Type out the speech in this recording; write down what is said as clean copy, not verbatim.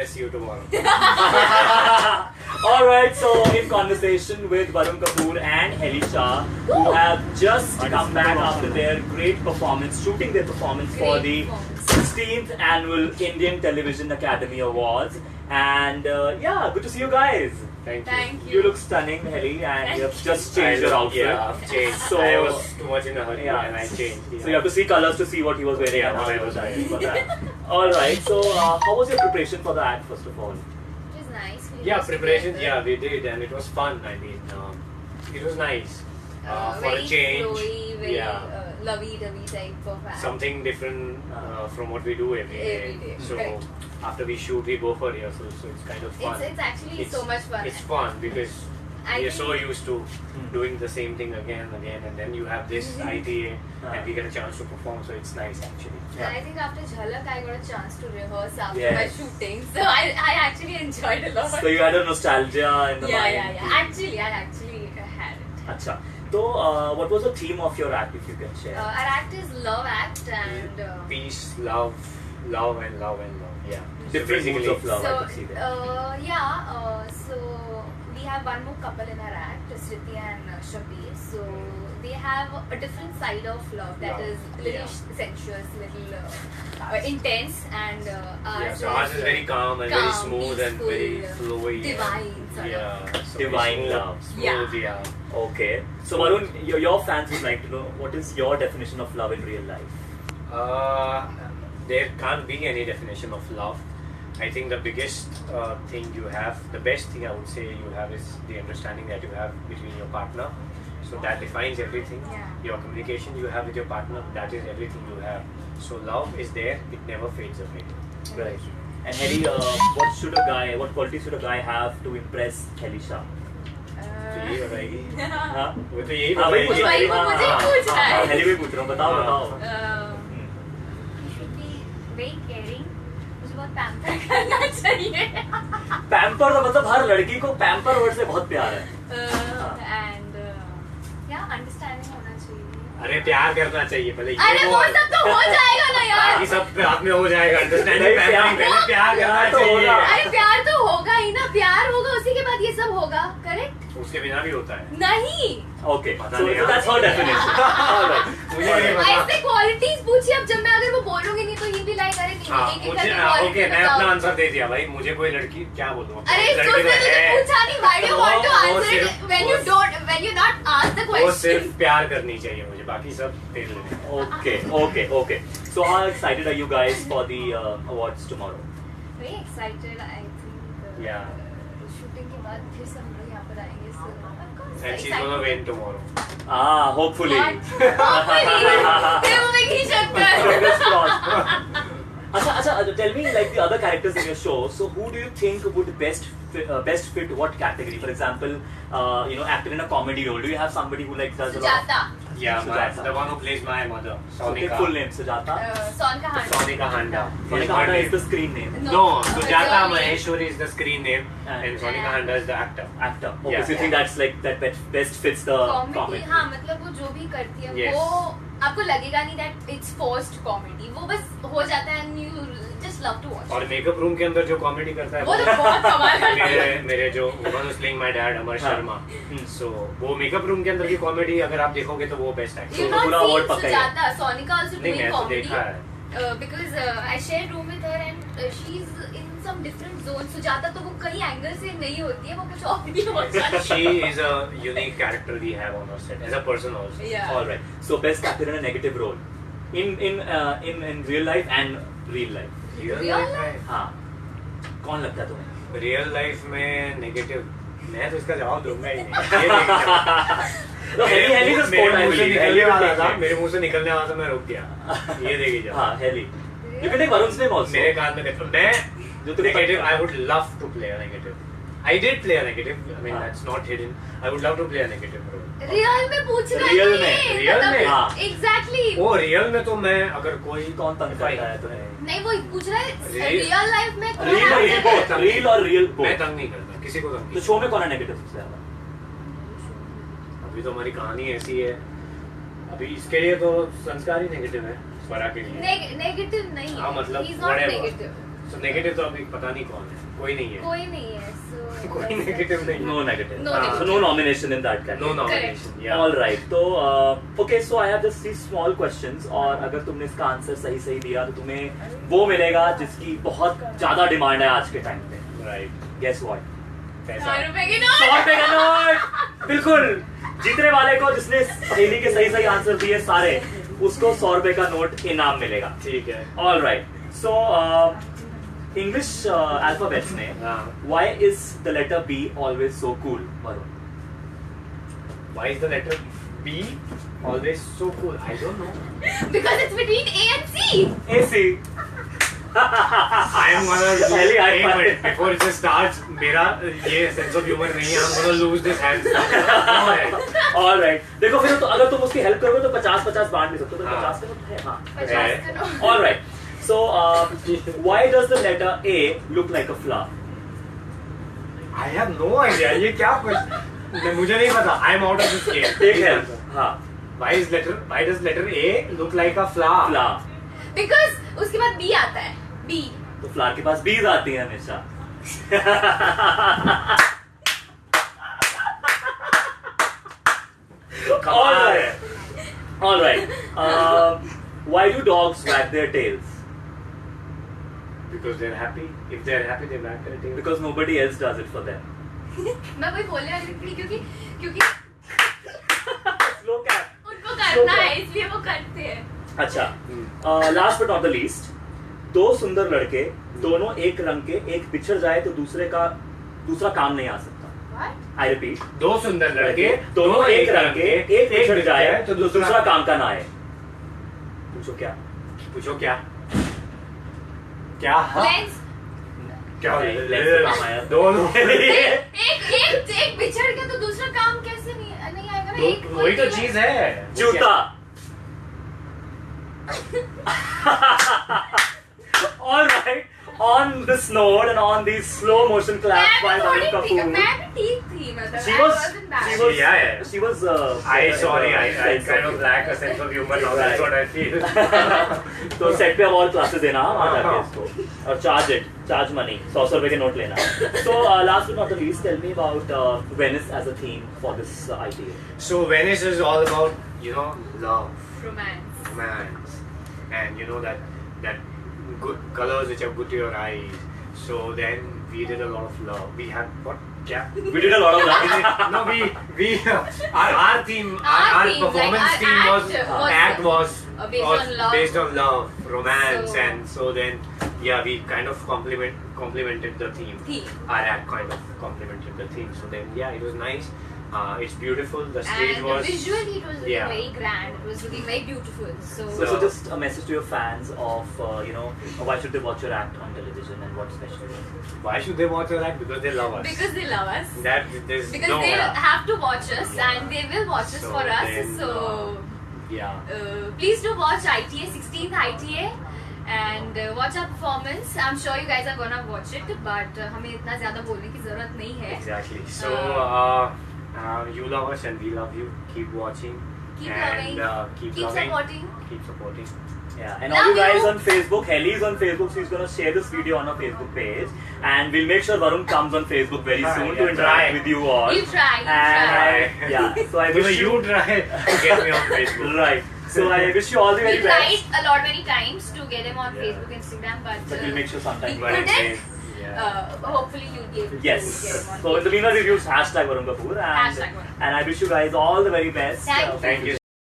Let's see you tomorrow. All right, so in conversation with Varun Kapoor and Heli Shah, who have just come back after their great performance, shooting their performance for the 16th annual Indian Television Academy Awards. And yeah, good to see you guys. Thank you. Thank you. You look stunning, Heli, and you have just changed your outfit. Yeah, I've changed. So I was too much in a hurry yeah. and I changed. So you have to see colors to see what he was wearing. Yeah, and how I he was acting for that. All right. So how was your preparation for the act, first of all? It was nice. We Yeah, used preparation. together. Yeah, we did, and it was fun. I mean, it was nice for very a change. flowy, very Yeah. lovey-dovey type of act. Something different from what we do every day. Every day, So correct. after we shoot, we go for rehearsals. So it's kind of fun. It's actually so much fun. It's fun because I we are so think- used to doing the same thing again and again, and then you have this idea, and we get a chance to perform. So it's nice actually. And I think after Jhalak, I got a chance to rehearse after Yes. my shooting. So I actually enjoyed a lot. So you had a nostalgia in the mind. Yeah. Actually, I actually had it. Acha. So what was the theme of your act, if you can share? Our act is love act and Peace, love, love, and love, and love. Yeah. Different moods of love, I so can see that. so we have one more couple in our act, Sriti and Shabir. So they have a different side of love that Love, is a little yeah. sensuous, little intense, and Yeah, so ours is very calm and very smooth and very flowy. divine sort of. Yeah, so Divine smooth, love. Smooth, yeah. Okay. So Varun, your fans would like to know, what is your definition of love in real life? There can't be any definition of love. I think the biggest thing you have, the best thing I would say you have is the understanding that you have between your partner. So that defines everything. Yeah. Your communication you have with your partner, that is everything you have. So love is there, it never fades away. Right. And Heli, what qualities should a guy have to impress Heli Shah? तो यही बताएगी हाँ? वो तो यही हाँ, वही बताएगी वही वो मुझे पूछ रहा है। हेली भी पूछ रहा हूँ, बताओ हाँ। बताओ। You should be very caring. मुझे बहुत पैम्पर करना चाहिए. पैम्पर का मतलब हर लड़की को पैम्पर वर्ड से बहुत प्यार है। And understanding होना चाहिए. अरे प्यार करना चाहिए पहले अरे वो सब तो हो जाएगा ना यार. बाकी सब बाद में हो जाएगा अंडरस्टैंडिंग नहीं, पहले प्यार करना तो चाहिए होगा। अरे प्यार तो होगा ही ना. प्यार होगा उसी के बाद ये सब होगा. करेक्ट? उसके बिना भी होता है नहीं. Okay, पता so नहीं that's her definition. Alright. मुझे नहीं पता ऐसे क्वालिटीज पूछी. अब जब मैं अगर वो बोलूंगी नहीं तो ये भी लाइक करे हाँ नहीं मुझे ओके मैं अपना आंसर दे दिया भाई मुझे कोई लड़की क्या बोलूँ अरे लड़की उसने तो तुझे है पूछा नहीं. Why do you want to वो answer it सिर्फ- when you not ask the वो question? सिर्फ प्यार करनी चाहिए मुझे बाकी सब तेरे लिए Okay. So how excited are you guys for the awards tomorrow? Very excited. I think. Yeah. Shooting के बाद फिर से हम लोग यहाँ पर आएंगे. So of course. and she's gonna win tomorrow Hopefully. Fingers Fingers crossed. Acha, tell me like the other characters in your show. So who do you think would best fit what category? For example, actor in a comedy role. Do you have somebody who like does a lot? Sujata. yeah Sujata. the one who plays my mother So take Sonika full name Sujata. Sonika Handa. Sonika Handa Sonika Handa is the screen name. no it's Sujata her name. Maheshwari is the screen name and Sonika Yeah. Handa is the actor Actor. Okay, Yeah. so you think that's like that best fits the comedy comedy. हाँ मतलब वो जो भी करती है Yes. वो आपको लगेगा नहीं दैट इट्स फोर्स्ड कॉमेडी. वो बस हो जाता है and you just love to watch. और मेकअप रूम के अंदर जो कॉमेडी करता है वो तो बहुत कमाल करता है. मेरे जो one is playing my dad Amar हाँ. शर्मा सो वो मेकअप रूम के अंदर की कॉमेडी अगर आप देखोगे तो वो बेस्ट एक्टर You तो not पूरा seen award पक्का ही है. Sujata. Sonika also नहीं doing मैं तो comedy. देखा है Because I shared room with her and she's in some different zone. Sujata तो वो कई एंगल से नहीं होती है. वो कुछ और भी होता है. she is a unique character we have on our set as a person also Yeah. All right. So best actor in a negative role in real life and real life. real Real life life? हाँ. कौन लगता है तुम्हें? में real life में negative मैं तो इसका जवाब दूंगा ही नहीं ये देखिए जवाब। No, Heli is a sport, I believe. Heli निकलने will वाला take था it. मेरे मुंह से निकलने वाला था मैं रुक गया ये देखिए जवाब हाँ, Heli. You can take Varun's name also. मेरे कान में देखो मैं जो तुम्हें नेगेटिव पता आई है। Would love to play a negative I did play a negative. I mean, हाँ. that's not hidden. I would love to play a negative role. Real में पूछ रहा है Real ये, में, real मतलब में? हाँ. Exactly. वो रियल में तो मैं अगर कोई कौन तंग करता है तुम्हें? नहीं वो पूछ रहा है Real- रियल लाइफ में कौन Real और actor real है? both. Real और real मैं both. तंग नहीं करता किसी को तंग तो नहीं शो में कौन है नेगेटिव सबसे ज्यादा? अभी तो हमारी कहानी ऐसी है अभी इसके लिए तो संस्कार ही नेगेटिव है स्वरा के लिए नेगेटिव नहीं हाँ, मतलब he's not whatever. negative. So negative तो अभी पता नहीं कौन है, कोई नहीं है. कोई नहीं है, so कोई negative नहीं है. No negative. No negative. So no nomination in that category. No nomination. Yeah. All right. तो okay, so I have just these small questions और अगर तुमने इसका आंसर सही दिया तो तुम्हें वो मिलेगा जिसकी बहुत ज्यादा डिमांड है आज के टाइम पे. Right. Guess what? 100 रुपए की 100 नोट। रुपए का नोट. बिल्कुल. जीतने वाले को जिसने पहेली के सही आंसर दिए सारे उसको 100 रुपए का नोट इनाम मिलेगा. ठीक है. All right. So English alphabets में why is the letter B always so cool? Varun? Why is the letter B always so cool? I don't know. Because it's between A and C. AC. I am gonna lose. Ellie, I Wait, find- wait, before it starts, मेरा ये sense of humor नहीं है. I'm gonna lose this hand. Go ahead. All right. देखो फिर तो अगर तुम उसकी हेल्प करोगे तो 50-50 बांट भी सकते हो. तो 50 का तो है. हाँ. 50 का note. All right. So why does the letter A look like a flower? I have no idea. ये क्या question? मुझे नहीं पता. I am out of this game. एक है. हाँ. Why does letter A look like a flower? Flower. Because उसके बाद B आता है, B. तो फ्लावर के पास बीज आती है हमेशा. All right. All right. Why do dogs wag their tails? Because they're happy. If they're happy, they wag their tail. Because nobody else does it for them. मैं वही बोलने वाली थी क्योंकि Slow cat. उनको करना है इसलिए वो करते हैं. अच्छा. Last but not the least. दो सुंदर लड़के दोनों एक रंग के एक बिछड़ जाए तो दूसरा काम नहीं आ सकता. What? I repeat. दो सुंदर लड़के दोनों एक रंग के एक बिछड़ जाए तो दूसरा काम का ना आए. पूछो क्या? पूछो क्या? क्या? Lens. क्या? लेंस काम आया. दोनों. एक बिछड़ के तो दूसरा काम कैसे नहीं आएगा ना. एक वही तो चीज है. जूता. All right. On this note and on these slow motion claps by Varun Kapoor. मैं भी ठीक थी मतलब. She I was. wasn't bad. She was. Yeah, yeah. She was. I kind of lack a sense of humor now. That's what I feel. तो set पे अब और classes देना वहाँ जाके इसको और चार्ज मनी 100 रुपए के नोट लेना. So last but not the least, tell me about Venice as a theme for this ITA. So Venice is all about love, Romance. and that good colors which are good to your eyes. So then we did a lot of love. We had what? Yeah. We did a lot of that. No, we our theme, our theme, performance like theme our was act was based on love, romance, So- and so then we kind of complemented the theme. Our act kind of complemented the theme. So then it was nice. It's beautiful. The stage And was visually it was looking yeah. very grand. It was looking very beautiful. So So just a message to your fans of why should they watch your act on television and what's special? Why should they watch our act? Because they love us. because they love us. That there's Because no they'll have to watch us Yeah. and they will watch us So for us. then, So yeah. please do watch ITA 16th ITA and watch our performance. I'm sure you guys are gonna watch it, but हमें इतना ज़्यादा बोलने की ज़रूरत नहीं है. Exactly. So you love us and we love you. Keep watching. Keep and, loving. keep Keep loving. supporting. Keep supporting. Yeah, and Love all you guys you. on Facebook, Helly's on Facebook, so he's gonna share this video on our Facebook page, and we'll make sure Varun comes on Facebook very soon to Yeah, interact try. with you all. You try. And yeah, so I wish you try to get me on Facebook. right. So I wish you all the We very best. tried a lot many times to get him on Yeah. Facebook, Instagram, but But we'll make sure sometime. we But couldn't. yeah. Hopefully you'll be able Yes. to get him on So in the meanwhile, use #Varun Kapoor, and Hashtag Varun. I wish you guys all the very best. Thank you. Thank you